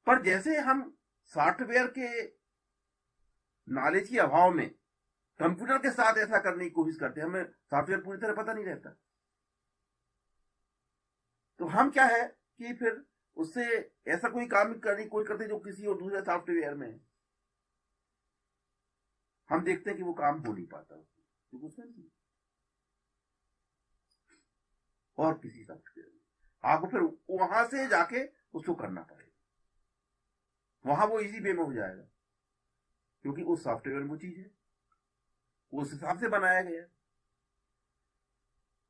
पर जैसे हम सॉफ्टवेयर के नॉलेज के अभाव में कंप्यूटर के साथ ऐसा करने की कोशिश करते हैं, हमें सॉफ्टवेयर पूरी तरह पता नहीं रहता, तो हम क्या है कि फिर उससे ऐसा कोई काम करने की कोशिश करते जो किसी और दूसरे सॉफ्टवेयर में है, हम देखते हैं कि वो काम हो नहीं पाता क्योंकि उसमें नहीं, और किसी सॉफ्टवेयर में आपको फिर वहां से जाके उसको करना पड़ेगा, वहां वो इजी वे में हो जाएगा क्योंकि उस सॉफ्टवेयर में वो चीज है, उस हिसाब से बनाया गया है।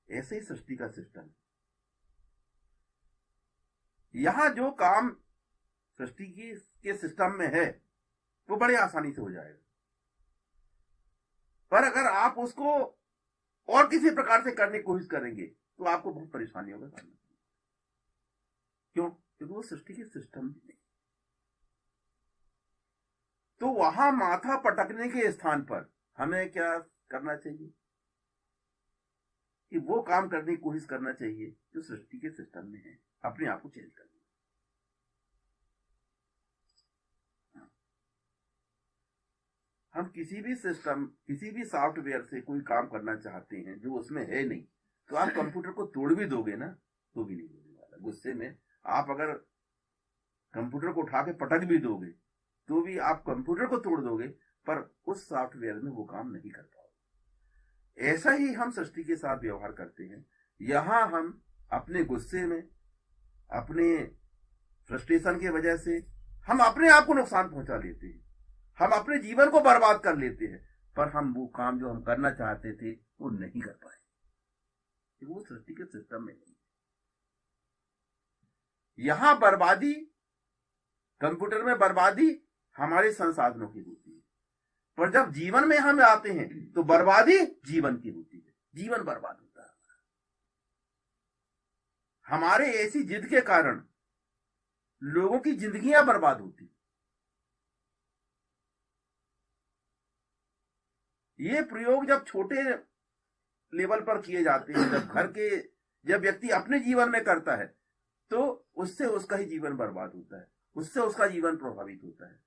ऐसे ही सृष्टि का सिस्टम है। यहां जो काम सृष्टि की के सिस्टम में है वो बड़े आसानी से हो जाएगा, पर अगर आप उसको और किसी प्रकार से करने की कोशिश करेंगे तो आपको बहुत परेशानी होगा करना। क्यों? क्योंकि वो सृष्टि के सिस्टम भी नहीं। तो वहां माथा पटकने के स्थान पर हमें क्या करना चाहिए कि वो काम करने की कोशिश करना चाहिए जो सृष्टि के सिस्टम में है, अपने आप को चेंज करना। हम किसी भी सिस्टम, किसी भी सॉफ्टवेयर से कोई काम करना चाहते हैं जो उसमें है नहीं, तो आप कंप्यूटर को तोड़ भी दोगे ना तो भी नहीं होने वाला। गुस्से में आप अगर कंप्यूटर को उठा के पटक भी दोगे तो भी आप कंप्यूटर को तोड़ दोगे, पर उस सॉफ्टवेयर में वो काम नहीं कर पाओगे। ऐसा ही हम सृष्टि के साथ व्यवहार करते हैं। यहां हम अपने गुस्से में, अपने फ्रस्ट्रेशन की वजह से हम अपने आप को नुकसान पहुंचा लेते हैं, हम अपने जीवन को बर्बाद कर लेते हैं, पर हम वो काम जो हम करना चाहते थे वो नहीं कर पाए, वो सृष्टि के सिस्टम में नहीं। यहां बर्बादी, कंप्यूटर में बर्बादी हमारे संसाधनों की होती है, पर जब जीवन में हम आते हैं तो बर्बादी जीवन की होती है, जीवन बर्बाद होता है। हमारे ऐसी जिद के कारण लोगों की जिंदगियां बर्बाद होती। ये प्रयोग जब छोटे लेवल पर किए जाते हैं, जब व्यक्ति अपने जीवन में करता है तो उससे उसका ही जीवन बर्बाद होता है, उससे उसका जीवन प्रभावित होता है।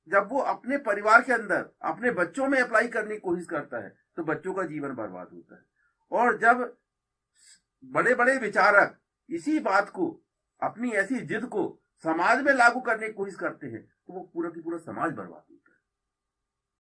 जब वो अपने परिवार के अंदर अपने बच्चों में अप्लाई करने की कोशिश करता है तो बच्चों का जीवन बर्बाद होता है। और जब बड़े बड़े विचारक इसी बात को, अपनी ऐसी जिद को समाज में लागू करने की कोशिश करते हैं तो वो पूरा की पूरा समाज बर्बाद होता है।